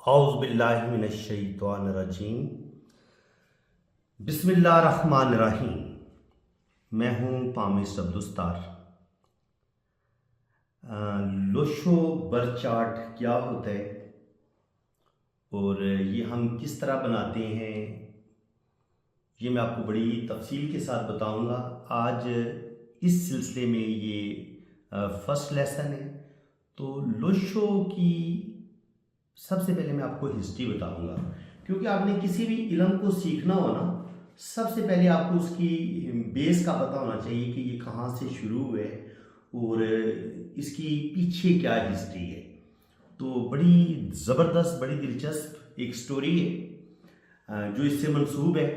औज़ुबिल्लाहिमिनश्शैतानिर्रजीम बिस्मिल्लाहिर्रहमानिर्रहीम। मैं हूँ पामिस अब्दुस्तार। लोशो बरचार्ट क्या होता है और ये हम किस तरह बनाते हैं, ये मैं आपको बड़ी तफसील के साथ बताऊंगा। आज इस सिलसिले में ये फर्स्ट लेसन है। तो लोशो की सबसे पहले मैं आपको हिस्ट्री बताऊंगा, क्योंकि आपने किसी भी इल्म को सीखना हो ना, सबसे पहले आपको उसकी बेस का पता होना चाहिए कि ये कहाँ से शुरू हुए और इसकी पीछे क्या हिस्ट्री है। तो बड़ी ज़बरदस्त, बड़ी दिलचस्प एक स्टोरी है जो इससे मंसूब है।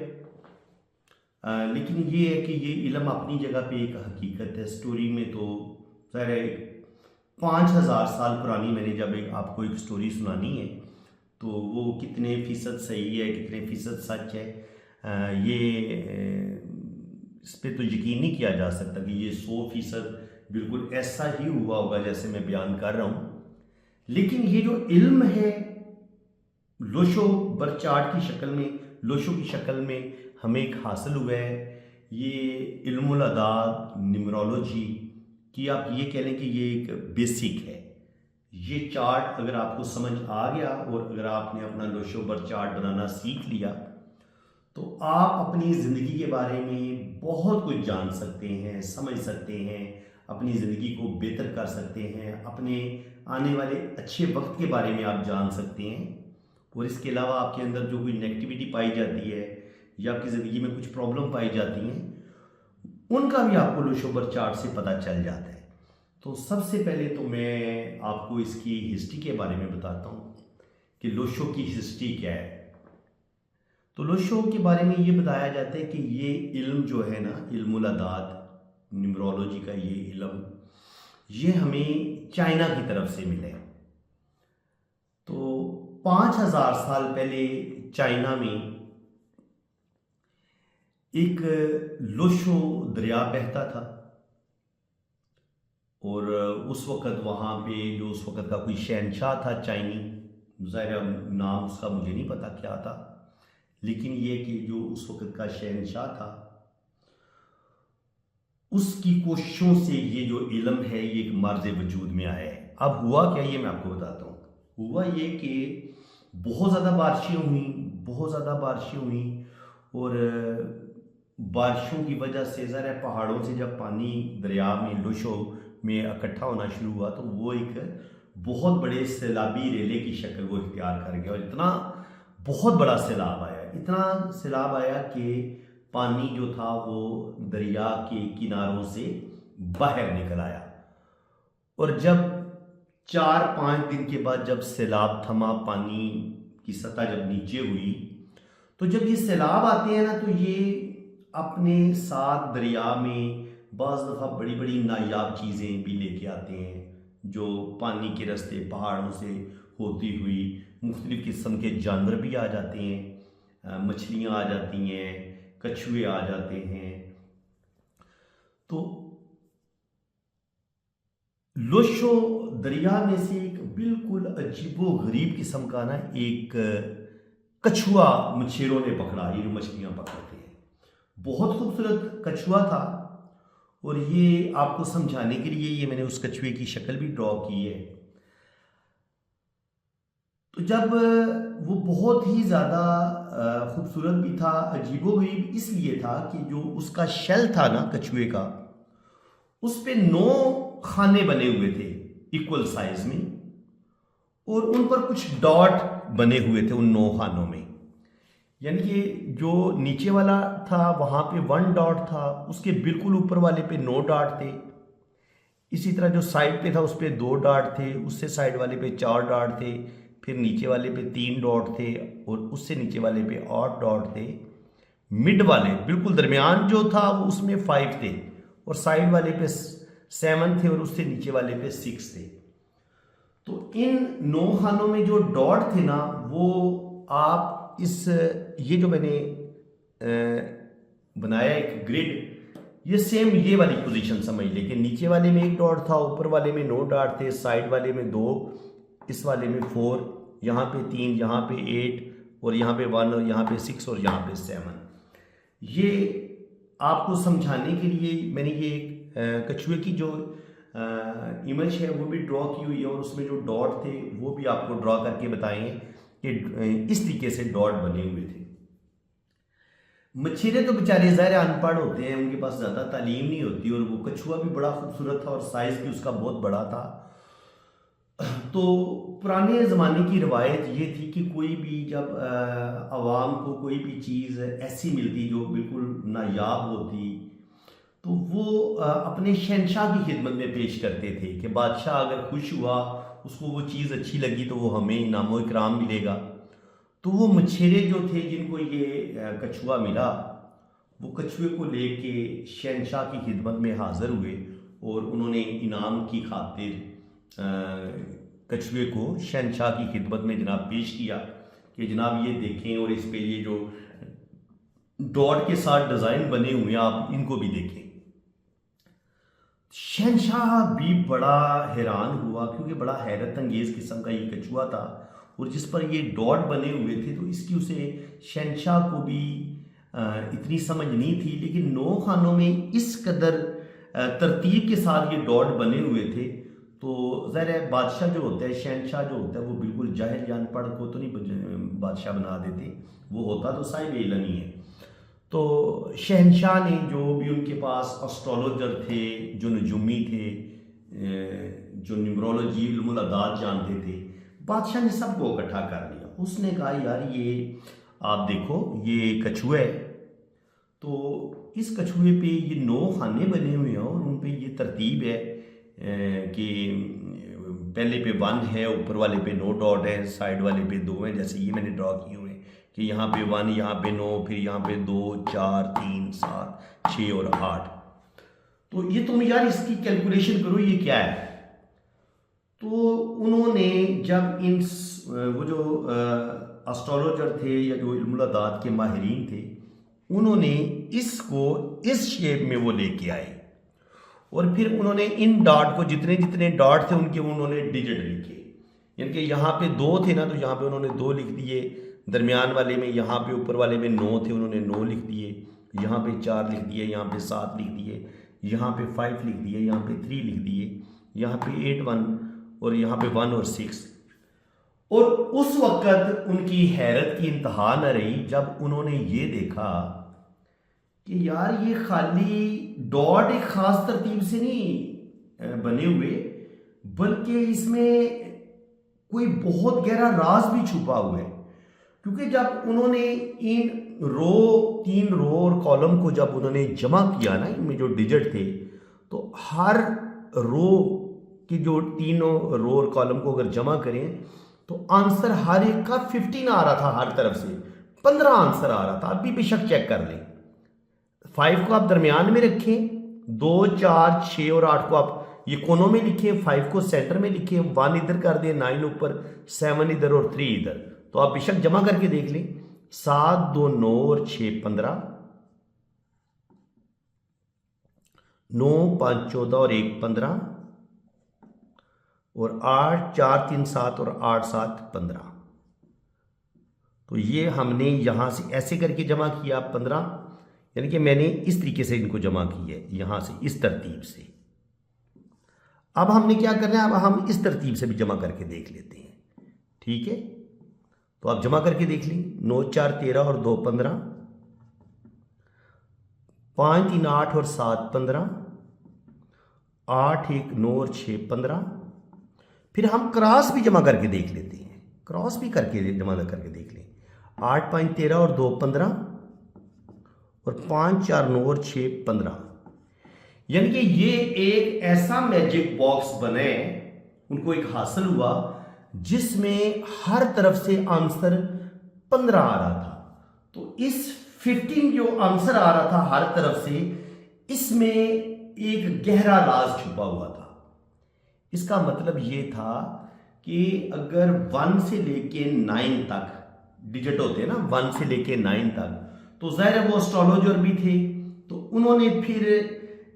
लेकिन ये है कि ये इल्म अपनी जगह पे एक हकीकत है। स्टोरी में तो ज़ाहिर है 5000 साल पुरानी मैंने जब आपको एक स्टोरी सुनानी है तो वो कितने फ़ीसद सही है, कितने फ़ीसद सच है, ये इस पर तो यकीन नहीं किया जा सकता कि ये 100% बिल्कुल ऐसा ही हुआ होगा जैसे मैं बयान कर रहा हूँ। लेकिन ये जो इल्म है लोशो बरचार्ट की शक्ल में, लोशो की शक्ल में हमें एक हासिल हुआ है। ये इल्मुल अदाद, न्यूमरोलॉजी कि आप ये कह लें कि ये एक बेसिक है। ये चार्ट अगर आपको समझ आ गया और अगर आपने अपना लोशो बरचार्ट बनाना सीख लिया तो आप अपनी ज़िंदगी के बारे में बहुत कुछ जान सकते हैं, समझ सकते हैं, अपनी ज़िंदगी को बेहतर कर सकते हैं, अपने आने वाले अच्छे वक्त के बारे में आप जान सकते हैं। और इसके अलावा आपके अंदर जो कोई नेगेटिविटी पाई जाती है या आपकी ज़िंदगी में कुछ प्रॉब्लम पाई जाती हैं, उनका भी आपको लोशो बरचार्ट से पता चल जाता है। तो सबसे पहले तो मैं आपको इसकी हिस्ट्री के बारे में बताता हूँ कि लोशो की हिस्ट्री क्या है। तो लोशो के बारे में ये बताया जाता है कि ये इल्म जो है ना, इल्मुल अदाद, न्यूमरोलॉजी का ये इल्म, ये हमें चाइना की तरफ से मिले। तो 5000 साल पहले चाइना में एक लोशो दरिया बहता था और उस वक़्त वहाँ पे जो उस वक़्त का कोई शहनशाह था चाइनी, ज़ाहिर नाम उसका मुझे नहीं पता क्या था, लेकिन ये कि जो उस वक़्त का शहनशाह था उसकी कोशिशों से ये जो इल्म है ये एक मर्ज़ वजूद में आया है। अब हुआ क्या ये मैं आपको बताता हूँ। हुआ ये कि बहुत ज़्यादा बारिशें हुई, बहुत ज़्यादा बारिशें हुई और बारिशों की वजह से ज़रा पहाड़ों से जब पानी दरिया में लोशो में इकट्ठा होना शुरू हुआ तो वो एक बहुत बड़े सैलाबी रेले की शक्ल वो इख्तियार कर गया और इतना बहुत बड़ा सैलाब आया, इतना सैलाब आया कि पानी जो था वो दरिया के किनारों से बाहर निकल आया। और जब 4-5 दिन के बाद जब सैलाब थमा, पानी की सतह जब नीचे हुई, तो जब ये सैलाब आते हैं ना तो ये अपने साथ दरिया में बाज़ दफ़ा बड़ी बड़ी नायाब चीज़ें भी लेके आते हैं, जो पानी के रास्ते पहाड़ों से होती हुई मुख्तलिफ़ किस्म के जानवर भी आ जाते हैं, मछलियाँ आ जाती हैं, कछुए आ जाते हैं। तो लोशो दरिया में से एक बिल्कुल अजीबो गरीब किस्म का ना एक कछुआ मछेरों ने पकड़ा। ये जो मछलियाँ पकड़ते हैं, बहुत खूबसूरत कछुआ था और ये आपको समझाने के लिए ये मैंने उस कछुए की शक्ल भी ड्रॉ की है। तो जब वो बहुत ही ज़्यादा खूबसूरत भी था, अजीबोगरीब इसलिए था कि जो उसका शेल था ना कछुए का, उस पे 9 खाने बने हुए थे इक्वल साइज में और उन पर कुछ डॉट बने हुए थे उन 9 खानों में। यानी कि जो नीचे वाला था वहाँ पे 1 डॉट था, उसके बिल्कुल ऊपर वाले पे 9 डॉट थे। इसी तरह जो साइड पे था उस पर 2 डॉट थे, उससे साइड वाले पे 4 डॉट थे, फिर नीचे वाले पे 3 डॉट थे और उससे नीचे वाले पे 8 डॉट थे। मिड वाले बिल्कुल दरमियान जो था वो उसमें 5 थे और साइड वाले पे 7 थे और उससे नीचे वाले पे 6 थे। तो इन 9 खानों में जो डॉट थे ना, वो आप इस ये जो मैंने बनाया एक ग्रिड, ये सेम ये वाली पोजीशन समझ लेकिन नीचे वाले में 1 डॉट था, ऊपर वाले में 9 डॉट थे, साइड वाले में 2, इस वाले में 4 यहाँ पे 3, यहाँ पे 8 और यहाँ पे 1 और यहाँ पे 6 और यहाँ पे 7। ये आपको समझाने के लिए मैंने ये कछुए की जो इमेज है वो भी ड्रॉ की हुई है और उसमें जो डॉट थे वो भी आपको ड्रॉ करके बताए हैं कि इस तरीके से डॉट बने हुए थे। मछेरे तो बेचारे ज़ाहिर अनपढ़ होते हैं, उनके पास ज़्यादा तालीम नहीं होती, और वो कछुआ भी बड़ा खूबसूरत था और साइज़ भी उसका बहुत बड़ा था। तो पुराने ज़माने की रवायत ये थी कि कोई भी जब आवाम को कोई भी चीज़ ऐसी मिलती जो बिल्कुल नायाब होती तो वो अपने शहनशाह की खिदमत में पेश करते थे कि बादशाह अगर खुश हुआ, उसको वो चीज़ अच्छी लगी तो वो हमें इनाम इकराम मिलेगा। तो वो मछेरे जो थे जिनको ये कछुआ मिला, वो कछुए को लेके शहनशाह की खिदमत में हाज़िर हुए और उन्होंने इनाम की खातिर कछुए को शहनशाह की खिदमत में जनाब पेश किया कि जनाब ये देखें और इस पे ये जो डॉट के साथ डिज़ाइन बने हुए हैं आप इनको भी देखें। शहनशाह भी बड़ा हैरान हुआ क्योंकि बड़ा हैरत अंगेज़ किस्म का ये कछुआ था और जिस पर ये डॉट बने हुए थे, तो इसकी उसे शहनशाह को भी इतनी समझ नहीं थी। लेकिन 9 खानों में इस कदर तरतीब के साथ ये डॉट बने हुए थे, तो ज़ाहिर है बादशाह जो होता है, शहनशाह जो होता है, वो बिल्कुल जाहिल जान पढ़ को तो नहीं बादशाह बना देते, वो होता तो साहिब इल्म ही है। तो शहनशाह ने जो भी उनके पास एस्ट्रोलॉजर थे, जो नजूमी थे, जो न्यूमरोलॉजी इल्मुल अदाद जानते थे, बादशाह ने सबको इकट्ठा कर लिया। उसने कहा यार ये आप देखो ये कछुआ है, तो इस कछुए पे ये 9 खाने बने हुए हैं और उन पे ये तरतीब है कि पहले पे 1 है, ऊपर वाले पे 9 डॉट है, साइड वाले पे 2 हैं, जैसे ये मैंने ड्रॉ किए हुए हैं कि यहाँ पे 1, यहाँ पे 9, फिर यहाँ पे 2, 4, 3, 7, 6 और 8। तो ये तुम यार इसकी कैलकुलेशन करो ये क्या है। तो उन्होंने जब इन वो जो एस्ट्रोलॉजर थे या जो इल्मुल अदाद के माहिरीन थे, उन्होंने इसको इस शेप में वो लेके आए और फिर उन्होंने इन डॉट को जितने जितने डॉट थे उनके उन्होंने डिजिट लिखे। यानी कि यहाँ पे 2 थे ना, तो यहाँ पे उन्होंने 2 लिख दिए, दरमियान वाले में यहाँ पे ऊपर वाले में 9 थे, उन्होंने 9 लिख दिए, यहाँ पे 4 लिख दिए, यहाँ पे 7 लिख दिए, यहाँ पे 5 लिख दिए, यहाँ पे 3 लिख दिए, यहाँ पे 8, 1 और यहाँ पे 1 और 6। और उस वक़्त उनकी हैरत की इंतहा न रही जब उन्होंने ये देखा कि यार ये खाली डॉट एक ख़ास तरतीब से नहीं बने हुए, बल्कि इसमें कोई बहुत गहरा राज भी छुपा हुआ है। क्योंकि जब उन्होंने इन 3 रो और कॉलम को जब उन्होंने जमा किया ना, इनमें जो डिजिट थे, तो हर रो की जो 3 रो और कॉलम को अगर जमा करें तो आंसर हर एक का 15 आ रहा था, हर तरफ से 15 आंसर आ रहा था। आप भी बेशक चेक कर लें। 5 को आप दरमियान में रखें, 2, 4, 6 और 8 को आप ये कोनों में लिखें, 5 को सेंटर में लिखें, 1 इधर कर दें, 9 ऊपर, 7 इधर और 3 इधर। तो आप बेशक जमा करके देख लें। 7, 2, 9 और 6, 15, 9, 5, 14 और 1, 15 और 8, 4, 3, 7 और 8, 7, 15। तो ये हमने यहां से ऐसे करके जमा किया 15, यानी कि मैंने इस तरीके से इनको जमा की है, यहां से इस तरतीब से। अब हमने क्या करना है, अब हम इस तरतीब से भी जमा करके देख लेते हैं। ठीक है, तो आप जमा करके देख लें। 9, 4, 13 और 2, 15, 5, 3, 8 और 7, 15, 8, 1, 9 और 6, 15। फिर हम क्रॉस भी जमा करके देख लेते हैं, क्रॉस भी करके जमा करके देख लें। 8, 5, 13 और 2, 15 और 5, 4, 9 और 6, 15। यानी कि ये एक ऐसा मैजिक बॉक्स बने, उनको एक हासिल हुआ जिसमें हर तरफ से आंसर 15 आ रहा था। तो इस 15 जो आंसर आ रहा था हर तरफ से, इसमें एक गहरा राज छुपा हुआ था। इसका मतलब ये था कि अगर 1 से लेके 9 तक डिजिट होते हैं ना, 1 से लेके 9 तक, तो ज़ाहिर है वो एस्ट्रोलॉजर भी थे, तो उन्होंने फिर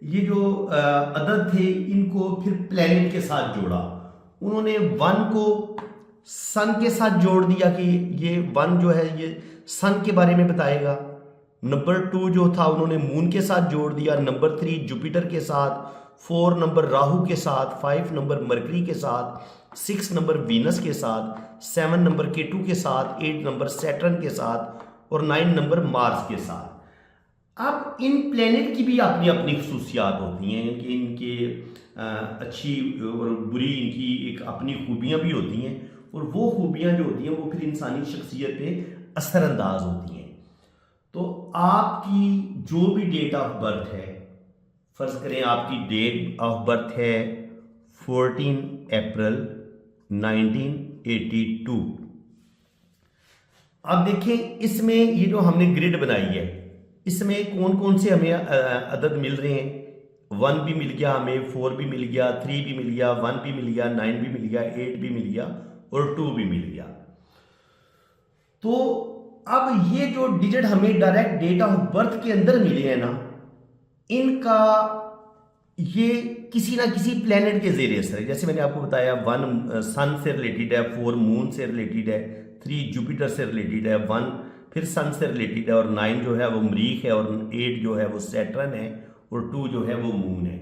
ये जो अदद थे इनको फिर प्लैनेट के साथ जोड़ा। उन्होंने 1 को सन के साथ जोड़ दिया कि ये 1 जो है ये सन के बारे में बताएगा। नंबर 2 जो था उन्होंने मून के साथ जोड़ दिया। नंबर 3 जुपिटर के साथ, 4 नंबर राहु के साथ, 5 नंबर मरकरी के साथ, 6 नंबर वीनस के साथ, 7 नंबर केटू के साथ, 8 नंबर सैटर्न के साथ और 9 नंबर मार्स के साथ। अब इन प्लेनेट की भी अपनी अपनी खसूसियात होती हैं कि इनके अच्छी और बुरी इनकी एक अपनी खूबियाँ भी होती हैं और वो खूबियाँ जो होती हैं वो फिर इंसानी शख्सियत पे असरअंदाज होती हैं। तो आपकी जो भी डेट ऑफ बर्थ है, फर्ज करें आपकी डेट ऑफ बर्थ है 14 अप्रैल 1982। अब देखें इसमें ये जो हमने ग्रिड बनाई है इसमें कौन कौन से हमें अदद मिल रहे हैं। 1 भी मिल गया हमें, 4 भी मिल गया, 3 भी मिल गया, 1 भी मिल गया, 9 भी मिल गया, 8 भी मिल गया और 2 भी मिल गया। तो अब ये जो डिजिट हमें डायरेक्ट डेट ऑफ बर्थ के अंदर मिले हैं ना, इनका ये किसी ना किसी प्लेनेट के ज़ेरे असर है। जैसे मैंने आपको बताया 1 सन से रिलेटेड है, 4 मून से रिलेटेड है, 3 जुपिटर से रिलेटेड है, 1 फिर सन से रिलेटेड है और 9 जो है वो मरीख है और 8 जो है वो सैटर्न है और 2 जो है वो मून है।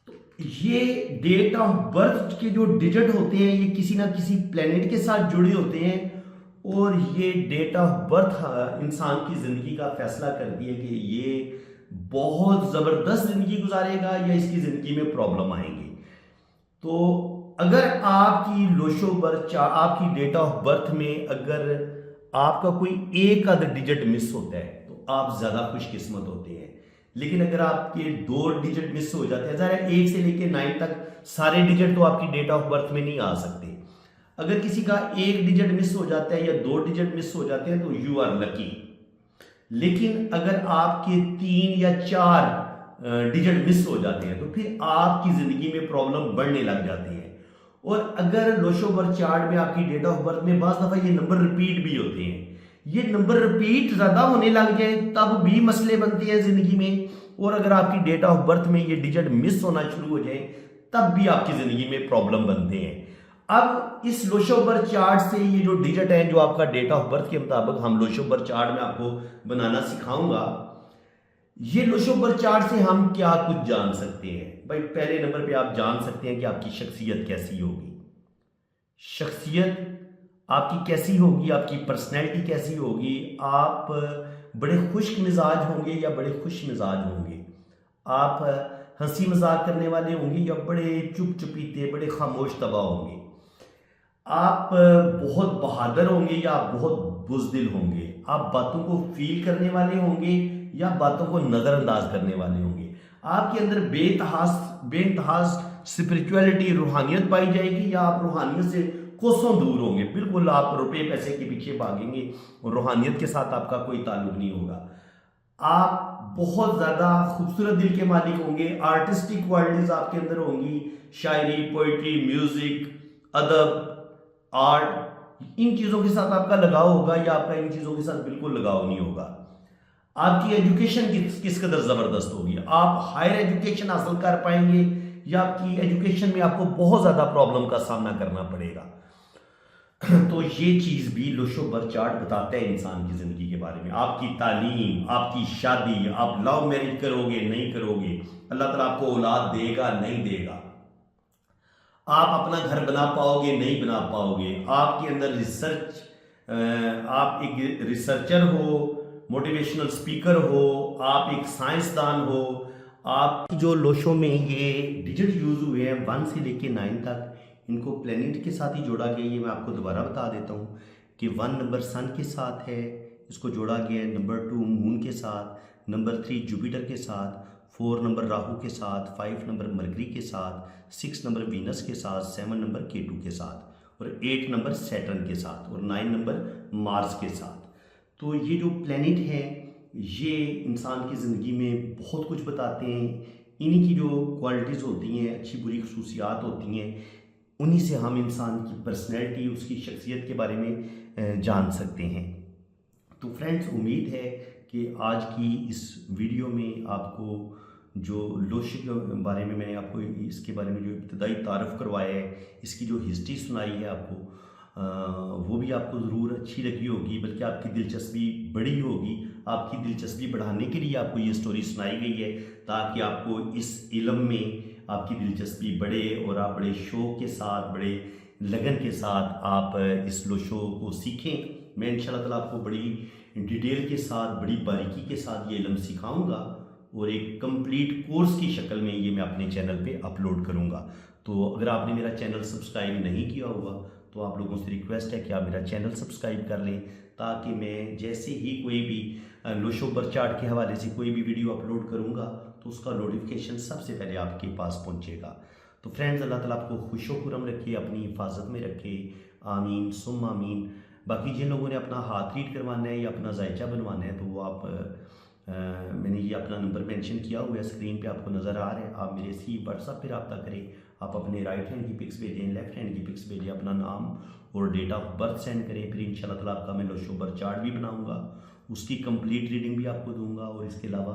तो ये डेट ऑफ बर्थ के जो डिजिट होते हैं ये किसी ना किसी प्लेनेट के साथ जुड़े होते हैं और ये डेट ऑफ बर्थ इंसान की ज़िंदगी का फैसला करती है कि ये बहुत ज़बरदस्त ज़िंदगी गुजारेगा या इसकी ज़िंदगी में प्रॉब्लम आएंगी। तो अगर आपकी लोशो बर्थ, आपकी डेट ऑफ बर्थ में अगर आपका कोई एक आध डिजिट मिस होता है तो आप ज़्यादा खुशकिस्मत होते हैं। लेकिन अगर आपके 2 डिजिट मिस हो जाते हैं, ज़रा 1 से लेकर 9 तक सारे डिजिट तो आपकी डेट ऑफ बर्थ में नहीं आ सकते। अगर किसी का 1 डिजिट मिस हो जाता है या 2 डिजिट मिस हो जाते हैं तो यू आर लकी। लेकिन अगर आपके 3 या 4 डिजिट मिस हो जाते हैं तो फिर आपकी ज़िंदगी में प्रॉब्लम बढ़ने लग जाती है। और अगर लोशो बर्थ चार्ट में आपकी डेट ऑफ बर्थ में बाज़ दफ़ा ये नंबर रिपीट भी होते हैं, ये नंबर रिपीट ज़्यादा होने लग जाए तब भी मसले बनते हैं ज़िंदगी में। और अगर आपकी डेट ऑफ बर्थ में ये डिजिट मिस होना शुरू हो जाए तब भी आपकी ज़िंदगी में प्रॉब्लम बनते हैं। अब इस लोशो बर्थ चार्ट से ये जो डिजिट है जो आपका डेट ऑफ बर्थ के मुताबिक हम लोशो बर्थ चार्ट में आपको बनाना सिखाऊंगा, ये लोशो बर्थ चार्ट से हम क्या कुछ जान सकते हैं। भाई पहले नंबर पे आप जान सकते हैं कि आपकी शख्सियत कैसी होगी। शख्सियत आपकी कैसी होगी, आपकी पर्सनैलिटी कैसी होगी। आप बड़े खुश्क मिजाज होंगे या बड़े खुश मिजाज होंगे। आप हंसी मजाक करने वाले होंगे या बड़े चुप चुपीते, बड़े खामोश तबा होंगे। आप बहुत बहादुर होंगे या आप बहुत बुज़दिल होंगे। आप बातों को फील करने वाले होंगे या बातों को नज़रअंदाज करने वाले होंगे। आपके अंदर बेइंतहा स्पिरिचुअलिटी, रूहानियत पाई जाएगी या आप रूहानियत से कोसों दूर होंगे। बिल्कुल आप रुपए पैसे के पीछे भागेंगे और रूहानियत के साथ आपका कोई ताल्लुक नहीं होगा। आप बहुत ज़्यादा खूबसूरत दिल के मालिक होंगे। आर्टिस्टिक क्वालिटीज़ आपके अंदर होंगी, शायरी, पोइट्री, म्यूज़िक, अदब, आर्ट, इन चीज़ों के साथ आपका लगाव होगा या आपका इन चीज़ों के साथ बिल्कुल लगाव नहीं होगा। आपकी एजुकेशन किस कदर ज़बरदस्त होगी। आप हायर एजुकेशन हासिल कर पाएंगे या आपकी एजुकेशन में आपको बहुत ज़्यादा प्रॉब्लम का सामना करना पड़ेगा। तो ये चीज़ भी लोशो बर्थ चार्ट बताता है इंसान की ज़िंदगी के बारे में। आपकी तालीम, आपकी शादी, आप लव मैरिज करोगे नहीं करोगे, अल्लाह ताला आपको औलाद देगा नहीं देगा, आप अपना घर बना पाओगे नहीं बना पाओगे, आपके अंदर रिसर्च, आप एक रिसर्चर हो, मोटिवेशनल स्पीकर हो, आप एक साइंसदान हो। आप जो लोशो में ये डिजिट यूज़ हुए हैं 1 से लेके 9 तक, इनको प्लेनेट के साथ ही जोड़ा गया। ये मैं आपको दोबारा बता देता हूँ कि 1 नंबर सन के साथ है, इसको जोड़ा गया है। नंबर 2 मून के साथ, नंबर 3 जुपिटर के साथ, 4 नंबर राहु के साथ, 5 नंबर मरकरी के साथ, 6 नंबर वीनस के साथ, 7 नंबर केटू के साथ और 8 नंबर सैटर्न के साथ और 9 नंबर मार्स के साथ। तो ये जो प्लेनेट है ये इंसान की ज़िंदगी में बहुत कुछ बताते हैं। इन्हीं की जो क्वालिटीज़ होती हैं, अच्छी बुरी खसूसियात होती हैं, उन्हीं से हम इंसान की पर्सनैलिटी, उसकी शख्सियत के बारे में जान सकते हैं। तो फ्रेंड्स, उम्मीद है कि आज की इस वीडियो में आपको जो लोशो के बारे में मैंने आपको इसके बारे में जो इब्तदाई तारफ़ करवाया है, इसकी जो हिस्ट्री सुनाई है आपको, वो भी आपको ज़रूर अच्छी लगी होगी, बल्कि आपकी दिलचस्पी बढ़ी होगी। आपकी दिलचस्पी बढ़ाने के लिए आपको ये स्टोरी सुनाई गई है, ताकि आपको इस इल्म में आपकी दिलचस्पी बढ़े और आप बड़े शौक़ के साथ, बड़े लगन के साथ आप इस शो को सीखें। मैं इंशाल्लाह ताला आपको बड़ी डिटेल के साथ, बड़ी बारीकी के साथ ये इल्म सिखाऊंगा और एक कंप्लीट कोर्स की शक्ल में ये मैं अपने चैनल पे अपलोड करूंगा। तो अगर आपने मेरा चैनल सब्सक्राइब नहीं किया हुआ तो आप लोगों से रिक्वेस्ट है कि आप मेरा चैनल सब्सक्राइब कर लें, ताकि मैं जैसे ही कोई भी लोशो बर्चार्ट के हवाले से कोई भी वीडियो अपलोड करूंगा तो उसका नोटिफिकेशन सबसे पहले आपके पास पहुंचेगा। तो फ्रेंड्स, अल्लाह ताला आपको खुश व खुरम रखे, अपनी हिफाजत में रखे, आमीन सुम आमीन। बाकी जिन लोगों ने अपना हाथ ट्रीट करवाना है या अपना जायचा बनवाना है तो वो आप मैंने ये अपना नंबर मेंशन किया हुआ है, स्क्रीन पे आपको नज़र आ रहा है। आप मेरे से व्हाट्सएप पे रब्ता करें। आप अपने राइट हैंड की पिक्स भेजें, लेफ्ट हैंड की पिक्स भेजें, अपना नाम और डेट ऑफ बर्थ सेंड करें। फिर इंशाल्लाह ताला आपका मैं लोशो बर्चार्ट भी बनाऊँगा, उसकी कंप्लीट रीडिंग भी आपको दूंगा, और इसके अलावा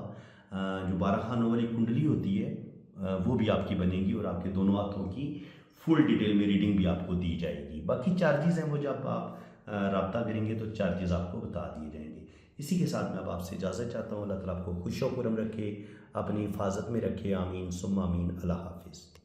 जो 12 खानों वाली कुंडली होती है वो भी आपकी बनेगी, और आपके दोनों हाथों की फुल डिटेल में रीडिंग भी आपको दी जाएगी। बाकी चार्जेस हैं वो जब आप रब्ता करेंगे तो चार्जेस आपको बता दिए जाएंगे। इसी के साथ मैं अब आपसे इजाज़त चाहता हूँ। अल्लाह ताला आपको खुश व खुरम रखे, अपनी हिफाजत में रखे, आमीन सुम आमीन। अल्लाह हाफिज़।